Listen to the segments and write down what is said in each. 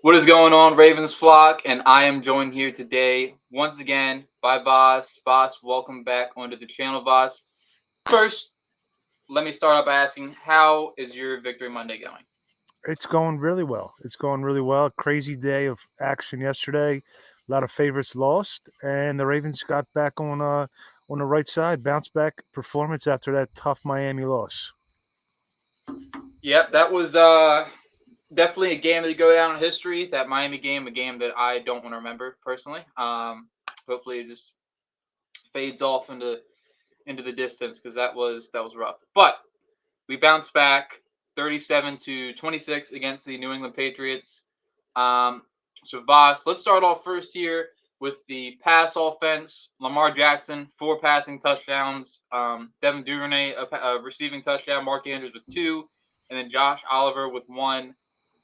What is going on, Ravens flock? And I am joined here today once again by Voss. Voss, welcome back onto the channel, Voss. First, let me start off by asking, how is your Victory Monday going? It's going really well. It's going really well. Crazy day of action yesterday. A lot of favorites lost, and the Ravens got back on the right side. Bounce back performance after that tough Miami loss. Yep, that was definitely a game that go down in history. That Miami game, a game that I don't want to remember personally. Hopefully, it just fades off into the distance because that was rough. But we bounced back 37-26 against the New England Patriots. So Voss, let's start off first here with the pass offense. Lamar Jackson, 4 passing touchdowns. Devin Duvernay, a receiving touchdown. Mark Andrews with 2, and then Josh Oliver with 1.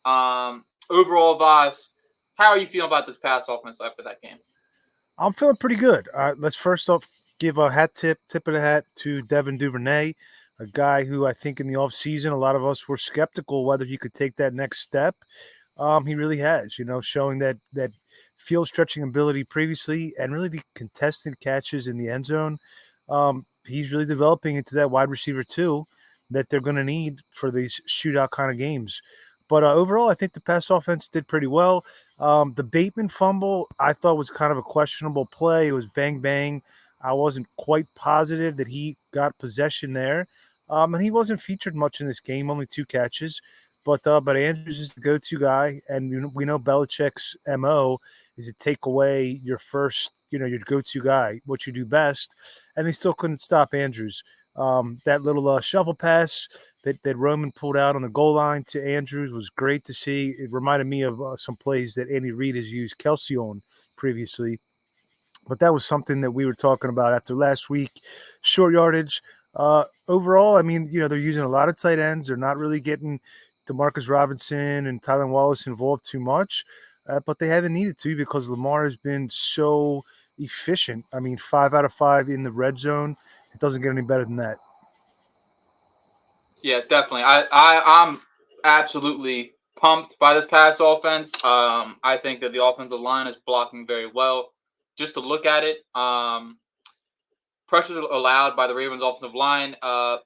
Overall, Voss, how are you feeling about this pass offense after that game? I'm feeling pretty good. Let's first off give a tip of the hat to Devin Duvernay, a guy who I think in the offseason, a lot of us were skeptical whether he could take that next step. He really has, showing that field stretching ability previously and really the contested catches in the end zone. He's really developing into that wide receiver too that they're going to need for these shootout kind of games. But overall, I think the pass offense did pretty well. The Bateman fumble I thought was kind of a questionable play. It was bang bang. I wasn't quite positive that he got possession there, and he wasn't featured much in this game. Only 2 catches. But Andrews is the go-to guy, and we know Belichick's mo is to take away your first, your go-to guy, what you do best, and they still couldn't stop Andrews. That little shovel pass that Roman pulled out on the goal line to Andrews was great to see. It reminded me of some plays that Andy Reid has used Kelsey on previously. But that was something that we were talking about after last week. Short yardage. Overall, I mean, they're using a lot of tight ends. They're not really getting Demarcus Robinson and Tyler Wallace involved too much, but they haven't needed to because Lamar has been so efficient. I mean, 5 out of 5 in the red zone. It doesn't get any better than that. Yeah, definitely. I'm absolutely pumped by this pass offense. I think that the offensive line is blocking very well. Just to look at it, pressures allowed by the Ravens offensive line.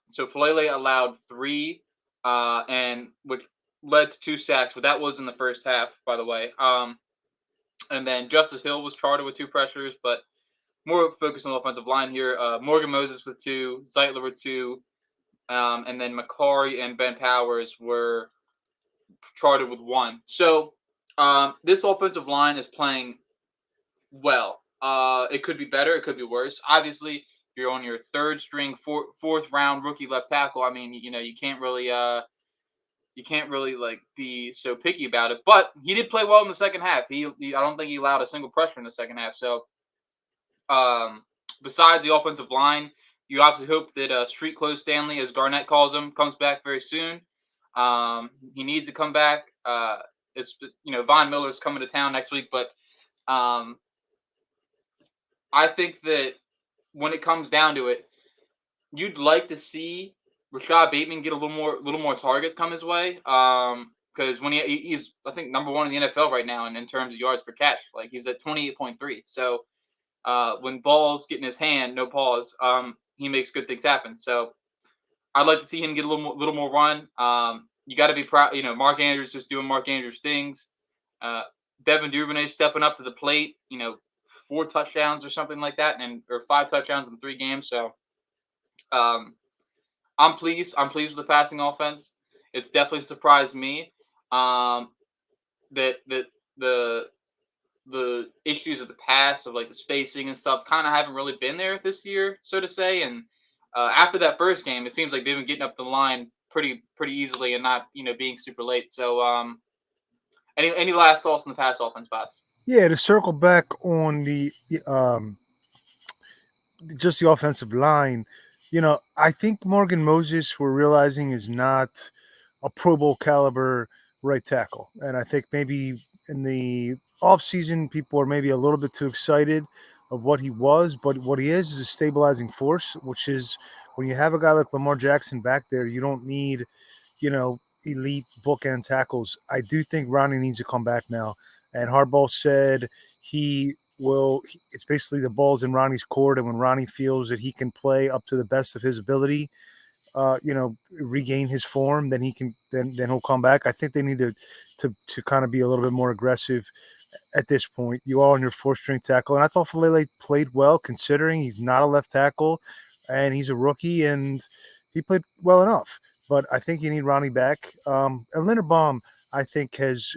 So Falele allowed 3, and which led to 2 sacks, but that was in the first half, by the way. And then Justice Hill was charted with 2 pressures, but more focused on the offensive line here. Morgan Moses with 2, Zeitler with 2, and then Macari and Ben Powers were charted with 1. So this offensive line is playing well. It could be better. It could be worse. Obviously, you're on your third string, fourth round rookie left tackle. I mean, you can't really like be so picky about it. But he did play well in the second half. I don't think he allowed a single pressure in the second half. So um, besides the offensive line, you obviously hope that Street Clothes Stanley, as Garnett calls him, comes back very soon. He needs to come back. It's Von Miller's coming to town next week, but um, I think that when it comes down to it, you'd like to see Rashad Bateman get a little more targets come his way. Because when he's I think number 1 in the NFL right now in terms of yards per catch, like he's at 28.3. So when balls get in his hand, no pause, he makes good things happen. So I'd like to see him get a little more run. You got to be proud. Mark Andrews just doing Mark Andrews things. Uh, Devin Duvernay stepping up to the plate. 4 touchdowns or something like that, or 5 touchdowns in 3 games. So um, I'm pleased. I'm pleased with the passing offense. It's definitely surprised me um, that the issues of the past of like the spacing and stuff kind of haven't really been there this year, so to say. And after that first game, it seems like they've been getting up the line pretty easily and not being super late. So any last thoughts on the pass offense, spots? Yeah, to circle back on the um, just the offensive line, I think Morgan Moses we're realizing is not a Pro Bowl caliber right tackle. And I think maybe in the offseason, people are maybe a little bit too excited of what he was, but what he is a stabilizing force, which is when you have a guy like Lamar Jackson back there, you don't need, you know, elite bookend tackles. I do think Ronnie needs to come back now. And Harbaugh said he will. It's basically the ball's in Ronnie's court, and when Ronnie feels that he can play up to the best of his ability, regain his form, then he can. Then he'll come back. I think they need to kind of be a little bit more aggressive at this point. You are on your fourth string tackle, and I thought Falele played well considering he's not a left tackle, and he's a rookie, and he played well enough. But I think you need Ronnie back. And Linderbaum, I think, has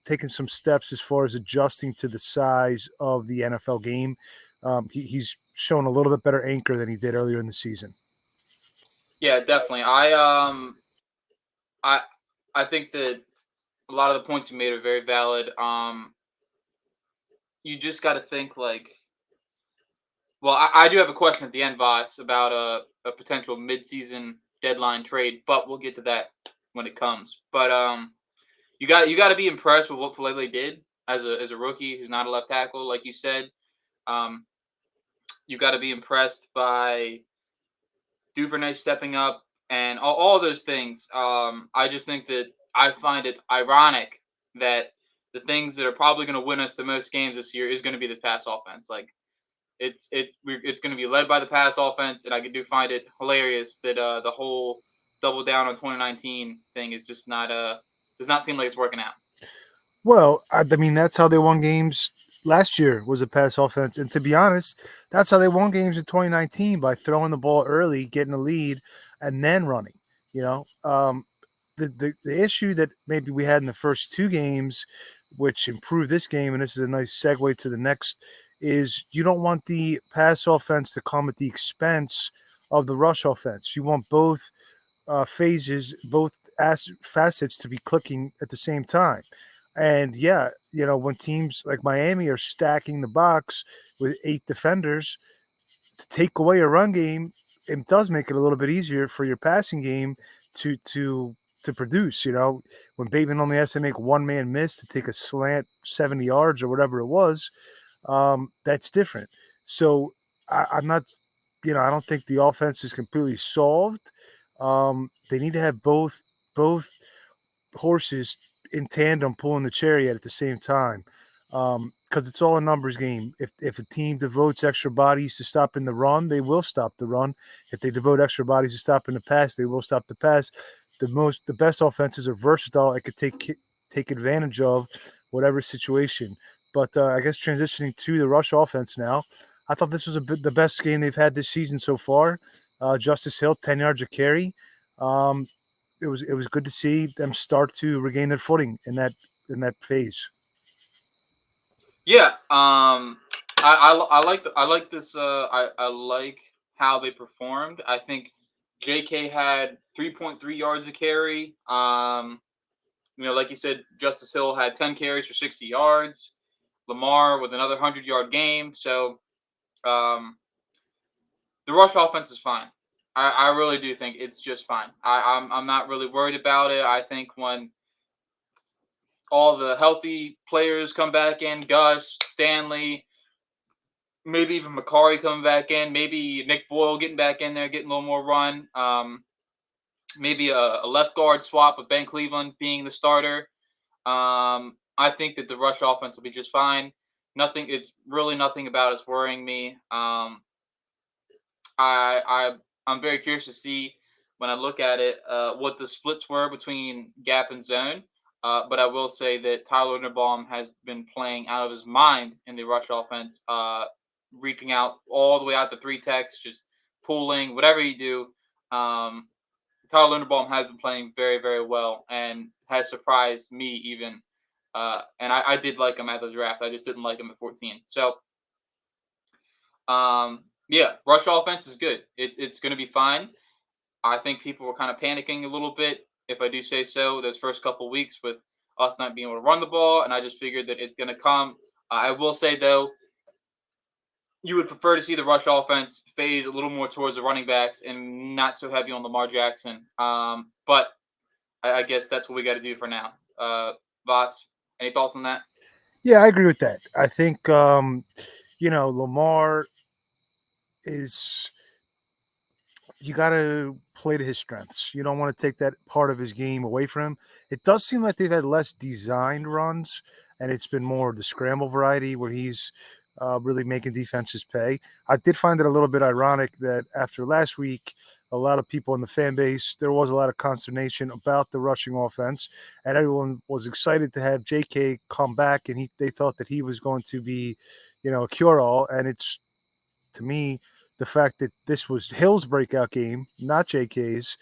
taken some steps as far as adjusting to the size of the NFL game. He's shown a little bit better anchor than he did earlier in the season. Yeah, definitely. I I think that a lot of the points you made are very valid. You just got to think like, well, I do have a question at the end, Voss, about a potential midseason deadline trade, but we'll get to that when it comes. But you got to be impressed with what Falele did as a rookie who's not a left tackle, like you said. Um, you got to be impressed by Duvernay stepping up and all those things. I just think that I find it ironic that the things that are probably going to win us the most games this year is going to be the pass offense. Like it's going to be led by the pass offense, and I do find it hilarious that the whole double down on 2019 thing is just not does not seem like it's working out. Well, I mean, that's how they won games last year was a pass offense. And to be honest, that's how they won games in 2019 by throwing the ball early, getting a lead, and then running. You know, the issue that maybe we had in the first two games, which improved this game, and this is a nice segue to the next, is you don't want the pass offense to come at the expense of the rush offense. You want both phases, both facets to be clicking at the same time. And yeah, when teams like Miami are stacking the box with 8 defenders to take away a run game, it does make it a little bit easier for your passing game to to to produce. When Bateman only has to make one man miss to take a slant 70 yards or whatever it was, that's different. So I'm not, I don't think the offense is completely solved. They need to have both horses in tandem pulling the chariot at the same time, because it's all a numbers game. If a team devotes extra bodies to stopping the run, they will stop the run. If they devote extra bodies to stopping the pass, they will stop the pass. The best offenses are versatile. It could take advantage of whatever situation. But I guess transitioning to the rush offense now, I thought this was the best game they've had this season so far. Justice Hill, 10 yards of carry. Um, it was good to see them start to regain their footing in that phase. Yeah, I like this. I like how they performed. I think J.K. had 3.3 yards of carry. Like you said, Justice Hill had 10 carries for 60 yards. Lamar with another 100-yard game. So um, the rush offense is fine. I really do think it's just fine. I'm not really worried about it. I think when all the healthy players come back in, Gus, Stanley, maybe even Macari coming back in, maybe Nick Boyle getting back in there, getting a little more run. Maybe a left guard swap with Ben Cleveland being the starter. I think that the rush offense will be just fine. Nothing. It's really nothing about it's worrying me. I'm very curious to see when I look at it what the splits were between gap and zone. But I will say that Tyler Linderbaum has been playing out of his mind in the rush offense, reaching out all the way out to three techs, just pulling, whatever you do. Um, Tyler Linderbaum has been playing very, very well and has surprised me even. And I did like him at the draft. I just didn't like him at 14. So yeah, rush offense is good. It's going to be fine. I think people were kind of panicking a little bit, if I do say so, those first couple weeks with us not being able to run the ball, and I just figured that it's going to come. I will say though, you would prefer to see the rush offense phase a little more towards the running backs and not so heavy on Lamar Jackson. But I guess that's what we got to do for now. Voss, any thoughts on that? Yeah, I agree with that. I think Lamar is you got to. play to his strengths. You don't want to take that part of his game away from him. It does seem like they've had less designed runs, and it's been more the scramble variety where he's really making defenses pay. I did find it a little bit ironic that after last week, a lot of people in the fan base, there was a lot of consternation about the rushing offense, and everyone was excited to have J.K. come back, and they thought that he was going to be, a cure-all, and it's, to me, the fact that this was Hill's breakout game, not J.K.'s,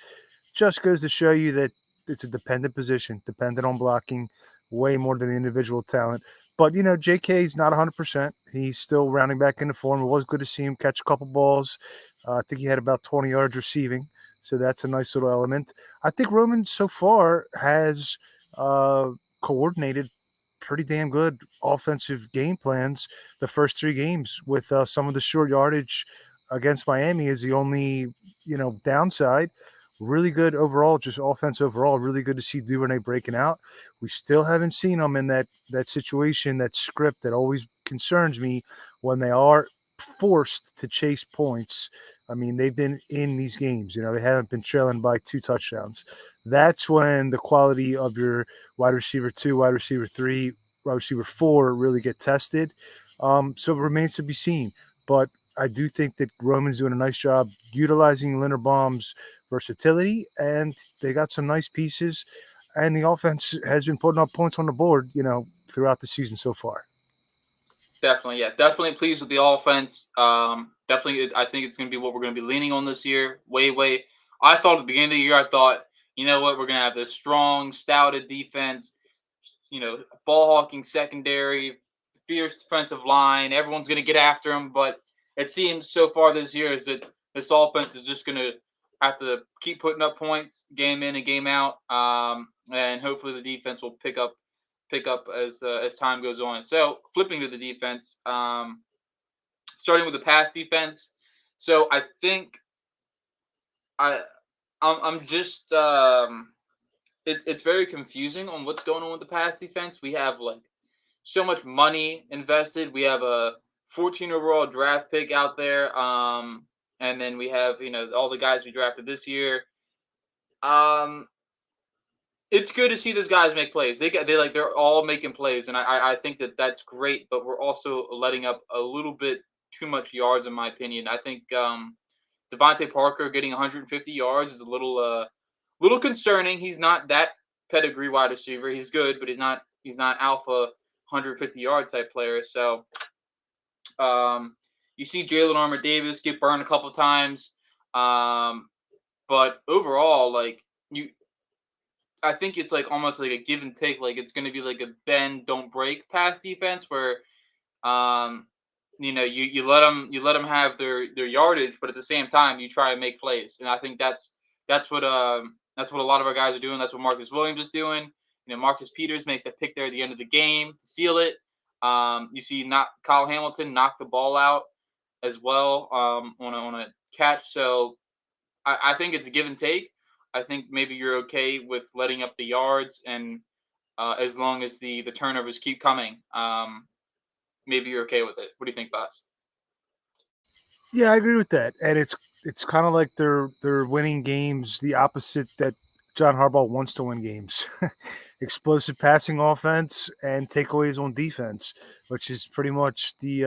just goes to show you that it's a dependent position, dependent on blocking way more than the individual talent. But, J.K. is not 100%. He's still rounding back into form. It was good to see him catch a couple balls. I think he had about 20 yards receiving. So that's a nice little element. I think Roman so far has coordinated pretty damn good offensive game plans the first three games with some of the short yardage against Miami is the only, downside. Really good overall, just offense overall. Really good to see Duvernay breaking out. We still haven't seen him in that situation, that script that always concerns me when they are forced to chase points. I mean, they've been in these games. They haven't been trailing by 2 touchdowns. That's when the quality of your wide receiver 2, wide receiver 3, wide receiver 4 really get tested. So it remains to be seen. But I do think that Roman's doing a nice job utilizing Linderbaum's versatility, and they got some nice pieces, and the offense has been putting up points on the board, throughout the season so far. Definitely, yeah, definitely pleased with the offense. Definitely, I think it's going to be what we're going to be leaning on this year. Way. I thought at the beginning of the year, I thought, you know what, we're going to have this strong, stouted defense. Ball hawking secondary, fierce defensive line. Everyone's going to get after him, but it seems so far this year is that this offense is just going to have to keep putting up points game in and game out, and hopefully the defense will pick up as time goes on. So flipping to the defense, starting with the pass defense. So I think I I'm just it's very confusing on what's going on with the pass defense. We have like so much money invested. We have a 14 overall draft pick out there. And then we have, all the guys we drafted this year. Um, it's good to see those guys make plays. They're all making plays, and I think that that's great. But we're also letting up a little bit too much yards, in my opinion. I think Devontae Parker getting 150 yards is a little concerning. He's not that pedigree wide receiver. He's good, but he's not alpha 150 yard type player. So you see Jalen Armour Davis get burned a couple times, but overall, I think it's like almost like a give and take. Like it's going to be like a bend don't break pass defense where um, you let them have their yardage, but at the same time you try and make plays. And I think that's what a lot of our guys are doing. That's what Marcus Williams is doing. Marcus Peters makes a pick there at the end of the game to seal it. You see, not Kyle Hamilton knock the ball out as well on a catch. So I think it's a give and take. I think maybe you're okay with letting up the yards, and as long as the turnovers keep coming, maybe you're okay with it. What do you think, Boss? Yeah, I agree with that. And it's kind of like they're winning games the opposite that John Harbaugh wants to win games. Explosive passing offense and takeaways on defense, which is pretty much the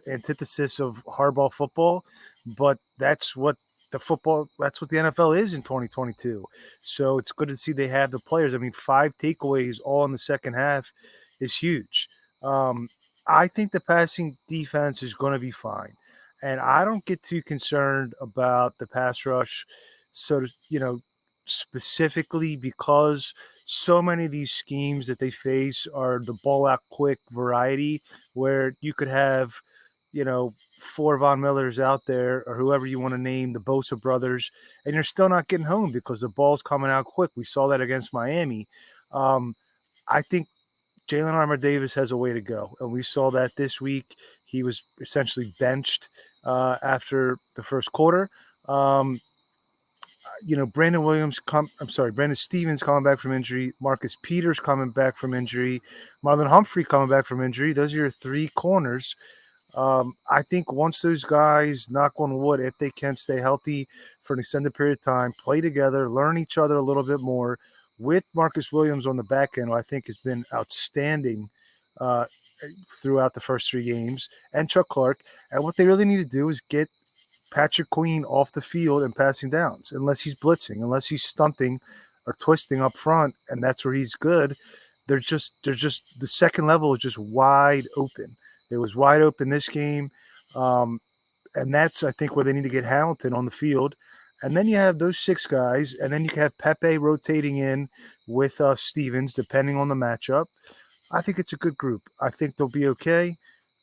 antithesis of Harbaugh football. But that's what the NFL is in 2022. So it's good to see they have the players. I mean, 5 takeaways all in the second half is huge. Um, I think the passing defense is going to be fine. And I don't get too concerned about the pass rush, specifically because so many of these schemes that they face are the ball out quick variety where you could have, 4 Von Millers out there or whoever you want to name, the Bosa brothers, and you're still not getting home because the ball's coming out quick. We saw that against Miami. Um, I think Jalen Armour Davis has a way to go, and we saw that this week. He was essentially benched after the first quarter. Um, Brandon Stevens coming back from injury, Marcus Peters coming back from injury, Marlon Humphrey coming back from injury. Those are your 3 corners. I think once those guys, knock on wood, if they can stay healthy for an extended period of time, play together, learn each other a little bit more, with Marcus Williams on the back end, who I think has been outstanding uh, throughout the first 3 games, and Chuck Clark. And what they really need to do is get Patrick Queen off the field and passing downs, unless he's blitzing, unless he's stunting or twisting up front, and that's where he's good. They're just the second level is just wide open. It was wide open this game, um, and that's I think where they need to get Hamilton on the field. And then you have those 6 guys, and then you can have Pepe rotating in with Stevens, depending on the matchup. I think it's a good group. I think they'll be okay.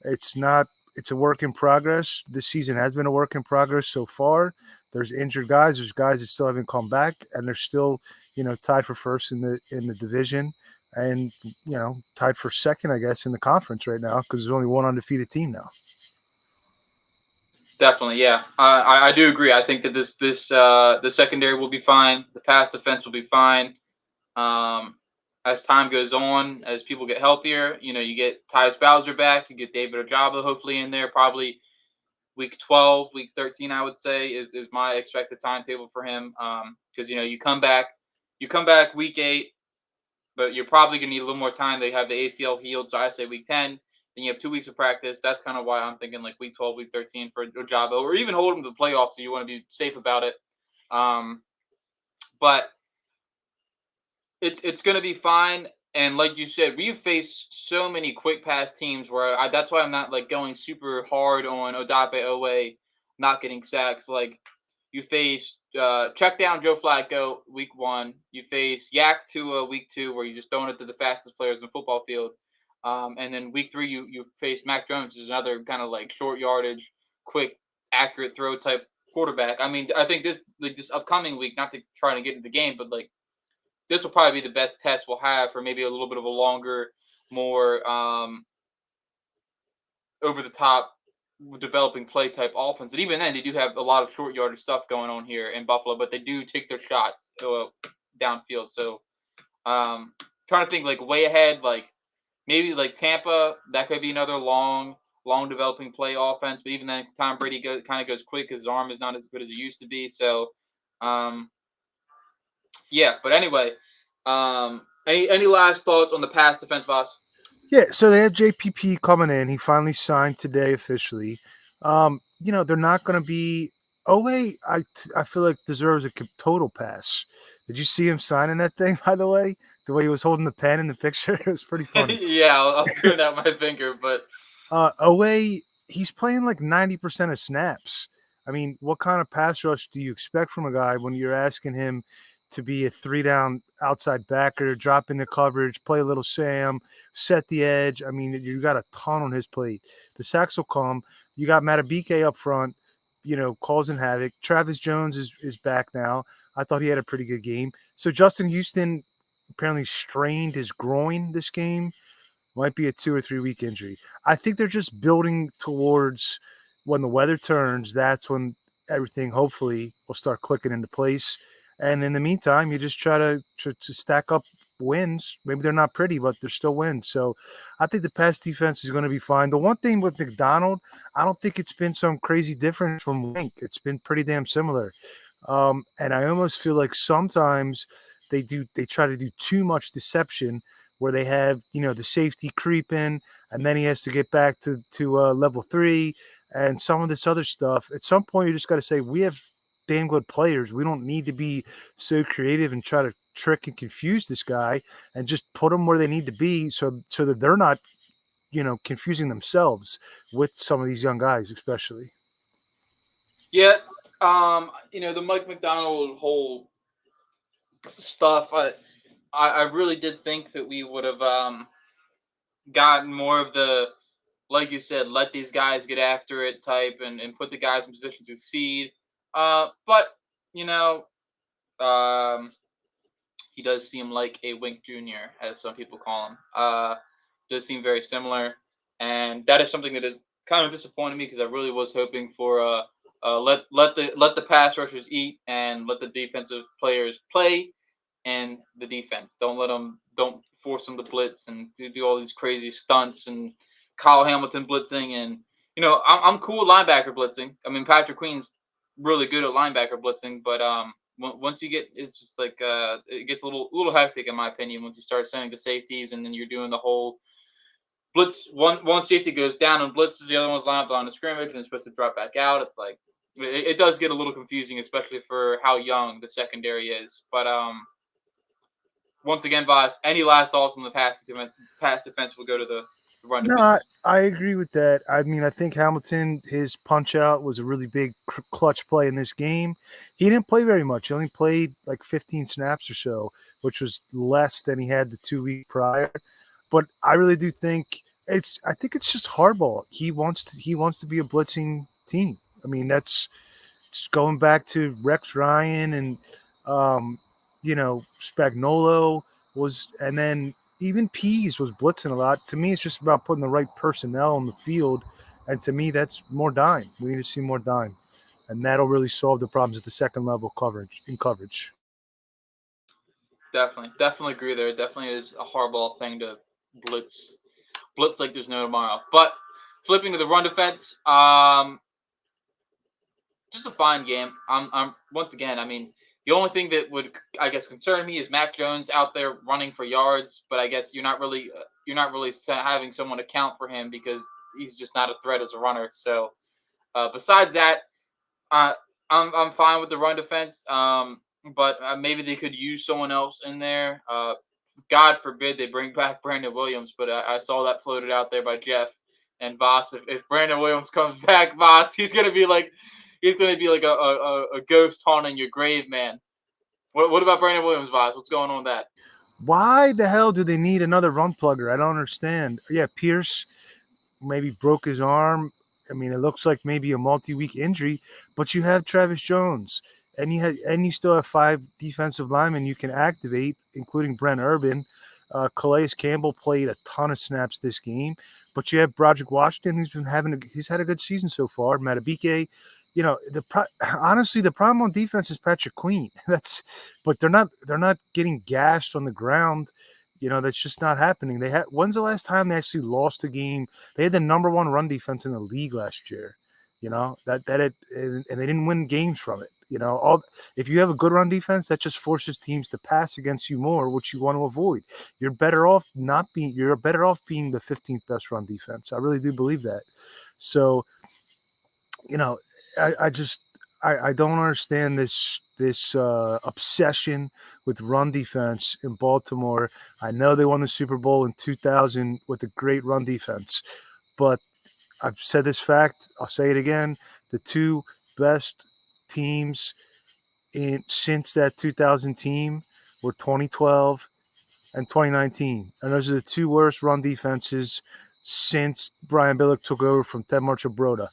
It's not. It's a work in progress. This season has been a work in progress so far. There's injured guys. There's guys that still haven't come back, and they're still, tied for first in the division, and tied for second, I guess, in the conference right now because there's only one undefeated team now. Definitely, yeah. I do agree. I think that the secondary will be fine. The pass defense will be fine. Um, as time goes on, as people get healthier, you get Tyus Bowser back, you get David Ojabo hopefully in there, probably week 12, week 13, I would say is my expected timetable for him. Because you come back week 8, but you're probably gonna need a little more time. They have the ACL healed, so I say week 10. Then you have 2 weeks of practice. That's kind of why I'm thinking like week 12, week 13 for Ojabo, or even hold him to the playoffs. So you want to be safe about it. But it's gonna be fine. And like you said, we've faced so many quick pass teams where that's why I'm not like going super hard on Odape Owe not getting sacks. Like you face check down Joe Flacco week 1. You face Yak Tua week 2, where you just throwing it to the fastest players in the football field. And then week 3, you face Mac Jones, who's another kind of like short yardage, quick, accurate throw type quarterback. I mean, I think this upcoming week, not to try to get into the game, but like this will probably be the best test we'll have for maybe a little bit of a longer, more over the top developing play type offense. And even then, they do have a lot of short yardage stuff going on here in Buffalo, but they do take their shots downfield. So trying to think like way ahead, like maybe like Tampa, that could be another long developing play offense. But even then, Tom Brady kind of goes quick because his arm is not as good as it used to be. So yeah, but anyway, any last thoughts on the pass defense, Voss? Yeah, so they have JPP coming in. He finally signed today officially. They're not going to be. Oh wait, I feel like deserves a total pass. Did you see him signing that thing? By the way, the way he was holding the pen in the picture, it was pretty funny. Yeah, I was doing that with my finger, but Away, he's playing like 90% of snaps. I mean, what kind of pass rush do you expect from a guy when you're asking him to be a 3-down outside backer, drop into coverage, play a little Sam, set the edge? I mean, you got a ton on his plate. The sacks will come. You got Matabike up front, causing havoc. Travis Jones is back now. I thought he had a pretty good game. So Justin Houston apparently strained his groin this game. Might be a 2 or 3 week injury. I think they're just building towards when the weather turns. That's when everything hopefully will start clicking into place. And in the meantime, you just try to stack up wins. Maybe they're not pretty, but they're still wins. So I think the pass defense is going to be fine. The one thing with McDonald, I don't think it's been some crazy difference from Wink. It's been pretty damn similar. And I almost feel like sometimes they try to do too much deception where they have the safety creeping, and then he has to get back to level 3 and some of this other stuff. At some point, you just got to say we have damn good players. We don't need to be so creative and try to trick and confuse this guy, and just put them where they need to be so that they're not confusing themselves with some of these young guys, especially. yeah, the Mike McDonald whole stuff. I really did think that we would have gotten more of the, like you said, let these guys get after it type and put the guys in position to succeed. But you know, um, he does seem like a Wink Jr., as some people call him. Does seem very similar, and that is something that is kind of disappointing me because I really was hoping for let the pass rushers eat and let the defensive players play and the defense. Don't force them to blitz and do all these crazy stunts and Kyle Hamilton blitzing and I'm cool with linebacker blitzing. I mean, Patrick Queen's really good at linebacker blitzing, but once you get, it's just like it gets a little hectic in my opinion once you start sending the safeties and then you're doing the whole blitz. One safety goes down and blitzes, the other one's lined up on the scrimmage and is supposed to drop back out. It's like it does get a little confusing, especially for how young the secondary is. But once again, Voss, any last thoughts on the pass defense will go to the run No, I, defense. I agree with that. I mean, I think Hamilton, his punch out was a really big clutch play in this game. He didn't play very much. He only played like 15 snaps or so, which was less than he had the 2 week prior. But I really do think I think it's just hardball. He wants to be a blitzing team. I mean, that's just going back to Rex Ryan and um, Spagnolo and then even Pease was blitzing a lot. To me, it's just about putting the right personnel on the field, and to me, that's more dime. We need to see more dime, and that'll really solve the problems at the second level coverage. Definitely agree there. It definitely is a hardball thing to blitz like there's no tomorrow. But flipping to the run defense, just a fine game. I'm once again. I mean, the only thing that would, I guess, concern me is Mac Jones out there running for yards. But I guess you're not really having someone account for him because he's just not a threat as a runner. So besides that, uh, I'm fine with the run defense. But maybe they could use someone else in there. God forbid they bring back Brandon Williams, but I saw that floated out there by Jeff and Voss. If Brandon Williams comes back, Voss, he's gonna be like a ghost haunting your grave, man. What about Brandon Williams, Voss? What's going on with that? Why the hell do they need another run plugger? I don't understand. Yeah, Pierce maybe broke his arm. I mean, it looks like maybe a multi-week injury, but you have Travis Jones, and you still have 5 defensive linemen you can activate, including Brent Urban. Calais Campbell played a ton of snaps this game, but you have Broderick Washington, he's had a good season so far. Matabike, honestly, the problem on defense is Patrick Queen. But they're not getting gashed on the ground. That's just not happening. When's the last time they actually lost a game? They had the number one run defense in the league last year. And they didn't win games from it. If you have a good run defense, that just forces teams to pass against you more, which you want to avoid. You're better off being the 15th best run defense. I really do believe that. So, you know, I just I don't understand this obsession with run defense in Baltimore. I know they won the Super Bowl in 2000 with a great run defense, but I've said this fact. I'll say it again: the two best teams in since that 2000 team were 2012 and 2019, and those are the two worst run defenses since Brian Billick took over from Ted Marchibroda.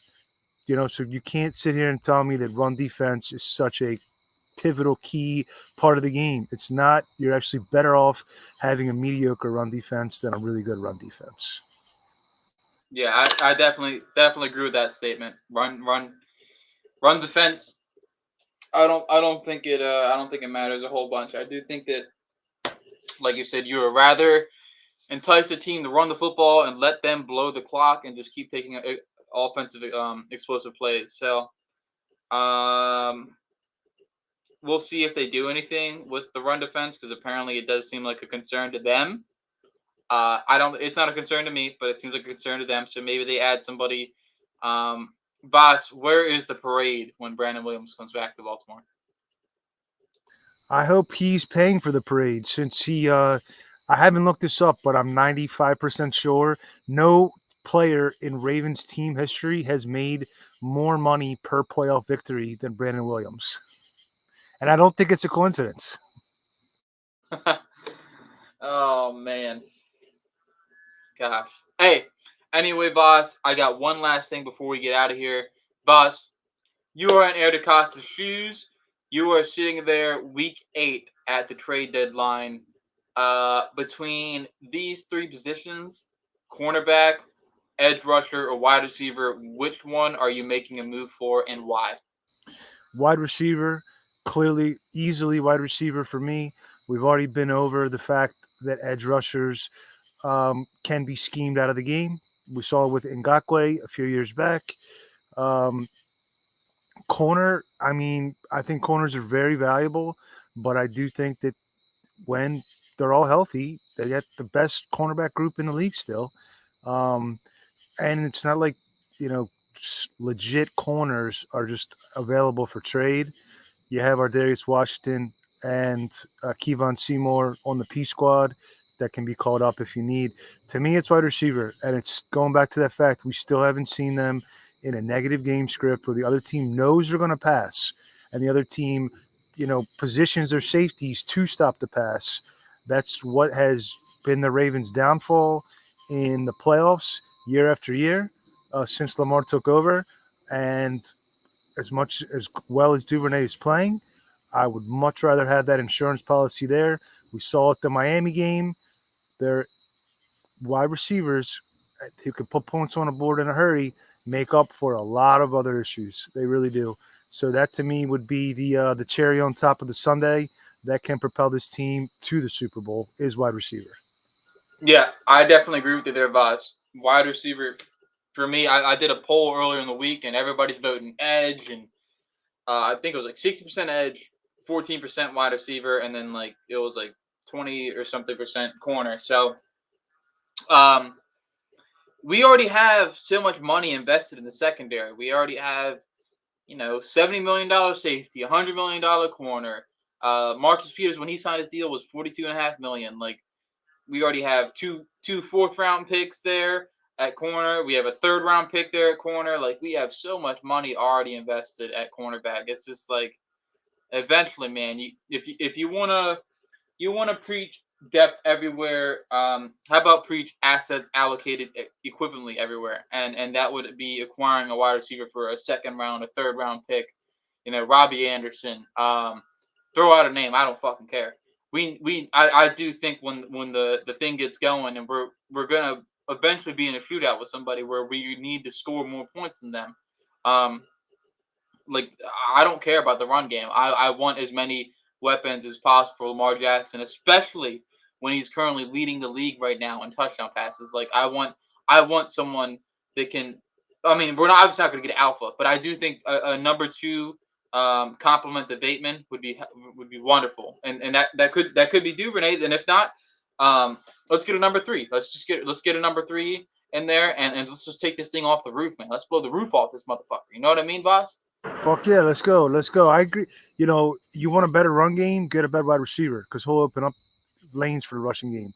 So you can't sit here and tell me that run defense is such a pivotal key part of the game. It's not. You're actually better off having a mediocre run defense than a really good run defense. Yeah, I definitely agree with that statement. Run defense. I don't think it matters a whole bunch. I do think that, like you said, you would rather entice a team to run the football and let them blow the clock and just keep taking offensive explosive plays. So um, we'll see if they do anything with the run defense because apparently it does seem like a concern to them. I don't. It's not a concern to me, but it seems like a concern to them. So maybe they add somebody. Um, Voss, where is the parade when Brandon Williams comes back to Baltimore? I hope he's paying for the parade since I haven't looked this up, but I'm 95% sure no player in Ravens team history has made more money per playoff victory than Brandon Williams. And I don't think it's a coincidence. Oh man, gosh. Hey, anyway, boss, I got one last thing before we get out of here. Boss, you are in Air DeCosta's shoes. You are sitting there week 8 at the trade deadline. Between these three positions, cornerback, edge rusher, or wide receiver, which one are you making a move for and why? Wide receiver, clearly, easily wide receiver for me. We've already been over the fact that edge rushers can be schemed out of the game. We saw it with Ngakwe a few years back. Um, Corner, I mean, I think corners are very valuable, but I do think that when they're all healthy, they get the best cornerback group in the league still. Um, and it's not like, you know, legit corners are just available for trade. You have our Darius Washington and Kevon Seymour on the P squad that can be called up if you need. To me, it's wide receiver, and it's going back to that fact we still haven't seen them in a negative game script where the other team knows they're going to pass, and the other team, positions their safeties to stop the pass. That's what has been the Ravens' downfall in the playoffs year after year since Lamar took over, and as much as well as Duvernay is playing, I would much rather have that insurance policy there. We saw at the Miami game, their wide receivers who can put points on the board in a hurry make up for a lot of other issues. They really do. So that to me would be the cherry on top of the sundae that can propel this team to the Super Bowl is wide receiver. Yeah, I definitely agree with you there, boss. Wide receiver for me, I did a poll earlier in the week, and everybody's voting edge, and I think it was like 60% edge, 14% wide receiver, and then like it was like 20 or something percent corner. So um, we already have so much money invested in the secondary. We already have $70 million safety, $100 million corner. Marcus Peters, when he signed his deal, was 42.5 million. Like we already have two fourth-round picks there at corner. We have a third-round pick there at corner. Like we have so much money already invested at cornerback. It's just like eventually, man. If you wanna preach depth everywhere, how about preach assets allocated equivalently everywhere, and that would be acquiring a wide receiver for a second round, a third round pick. Robbie Anderson. Throw out a name. I don't fucking care. I do think when the thing gets going and we're gonna eventually be in a shootout with somebody where we need to score more points than them. Um, like I don't care about the run game. I want as many weapons as possible for Lamar Jackson, especially when he's currently leading the league right now in touchdown passes. Like I want someone that can. I mean, we're not obviously not going to get alpha, but I do think a number two complement to Bateman would be wonderful, and that could be Duvernay. And if not, let's get a number three. Let's get a number three in there, and let's just take this thing off the roof, man. Let's blow the roof off this motherfucker. You know what I mean, boss? Fuck yeah, let's go. Let's go. I agree. You want a better run game, get a better wide receiver because he'll open up lanes for the rushing game.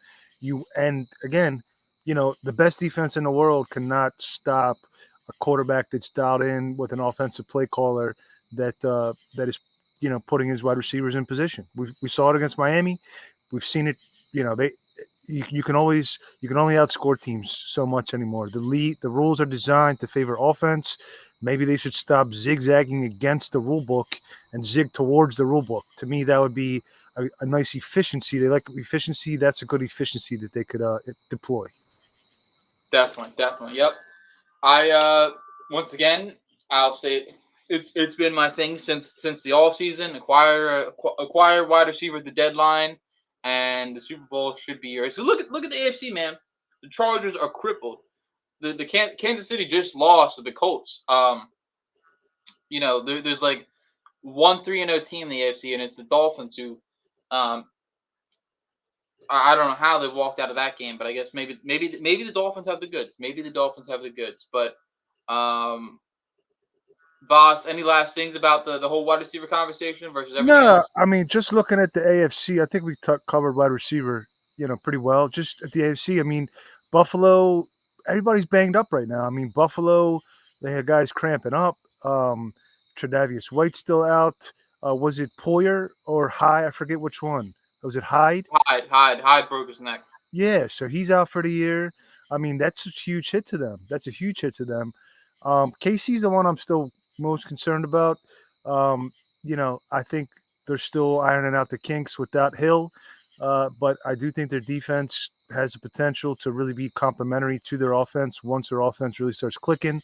And again, the best defense in the world cannot stop a quarterback that's dialed in with an offensive play caller that is putting his wide receivers in position. We saw it against Miami. We've seen it. They you can only outscore teams so much anymore. The rules are designed to favor offense. Maybe they should stop zigzagging against the rule book and zig towards the rule book. To me, that would be a nice efficiency. They like efficiency. That's a good efficiency that they could deploy. Definitely, definitely. Yep. I once again, I'll say it's been my thing since the off season. Acquire wide receiver at the deadline, and the Super Bowl should be yours. So look at the AFC, man. The Chargers are crippled. The Kansas City just lost to the Colts. There's like 1-3-0 team in the AFC, and it's the Dolphins who, um, I don't know how they walked out of that game, but I guess maybe the Dolphins have the goods. Maybe the Dolphins have the goods, but um, Voss, any last things about the whole wide receiver conversation versus everything No, else? I mean, just looking at the AFC, I think we covered wide receiver, pretty well. Just at the AFC, I mean, Buffalo, everybody's banged up right now. I mean, Buffalo, they had guys cramping up. Tre'Davious White's still out. Was it Poyer or Hyde? I forget which one. Was it Hyde? Hyde broke his neck. Yeah, so he's out for the year. I mean, that's a huge hit to them. That's a huge hit to them. Casey's the one I'm still most concerned about. I think they're still ironing out the kinks without Hill, but I do think their defense has the potential to really be complementary to their offense once their offense really starts clicking.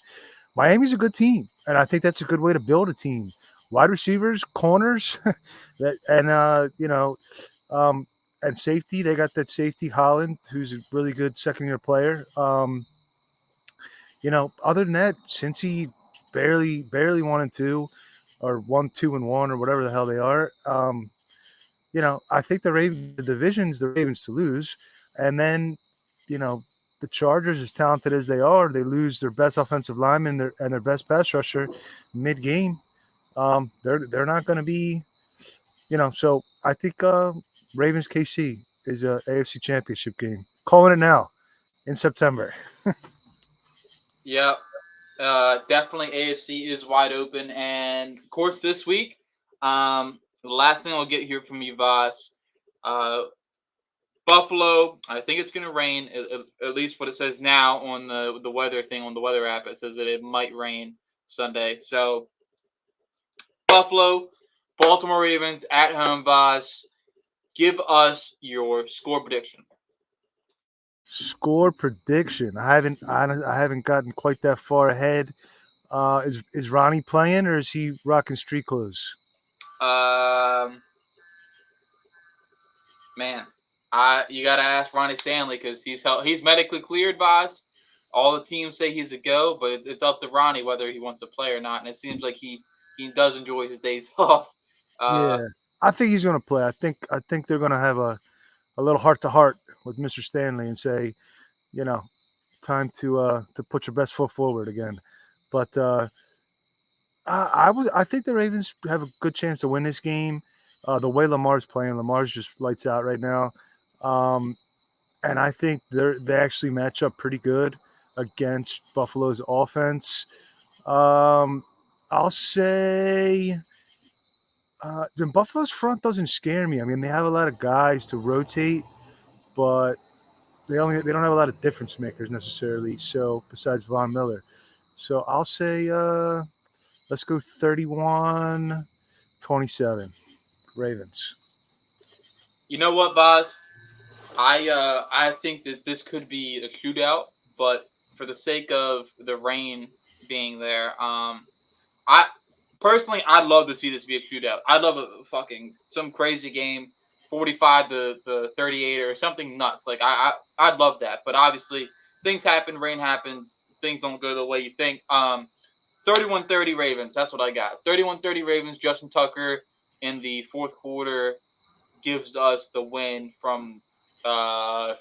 Miami's a good team, and I think that's a good way to build a team. Wide receivers, corners, that, and um, and safety. They got that safety Holland, who's a really good second year player. Other than that, since he barely 1-2 or 1-2-1 or whatever the hell they are, I think the division's the Ravens to lose, and then you know the Chargers, as talented as they are, they lose their best offensive lineman and their best pass rusher mid game. They're not going to be, So I think Ravens KC is a AFC Championship game. Calling it now in September. Yep. Definitely AFC is wide open. And of course, this week, the last thing I'll get here from you, Voss. Uh, Buffalo, I think it's going to rain. At least what it says now on the weather thing on the weather app. It says that it might rain Sunday. So Buffalo, Baltimore Ravens at home, Voss. Give us your score prediction. Score prediction. I haven't gotten quite that far ahead. Is Ronnie playing or is he rocking street clothes? Um, Man, I you gotta ask Ronnie Stanley because he's medically cleared, boss. All the teams say he's a go, but it's up to Ronnie whether he wants to play or not. And it seems like he does enjoy his days off. Uh, Yeah, I think he's going to play. I think they're going to have a little heart to heart with Mr. Stanley and say, you know, time to put your best foot forward again. But I think the Ravens have a good chance to win this game. The way Lamar's playing, Lamar's just lights out right now, um, and I think they actually match up pretty good against Buffalo's offense. Um, I'll say the Buffalo's front doesn't scare me. I mean, they have a lot of guys to rotate, but they don't have a lot of difference makers necessarily. So besides Von Miller, so I'll say let's go 31-27 Ravens. you know what, boss? I think that this could be a shootout, but for the sake of the rain being there, I personally, I'd love to see this be a shootout. I'd love a fucking some crazy game, 45 to 38 or something nuts. Like I'd love that. But obviously, things happen, rain happens, things don't go the way you think. 31-30 Ravens. That's what I got. 31-30 Ravens. Justin Tucker in the fourth quarter gives us the win from uh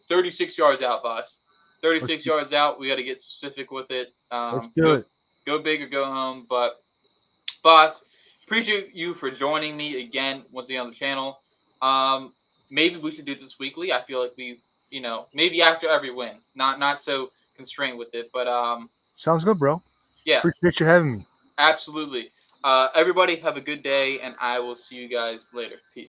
36 yards out, boss. 36 Let's, yards out. We got to get specific with it. let's do it. Go big or go home. But boss, appreciate you for joining me again once again on the channel. Um, Maybe we should do this weekly. I feel like maybe after every win, not so constrained with it, but Sounds good, bro. yeah, Appreciate you having me. absolutely. Everybody have a good day, and I will see you guys later. Peace.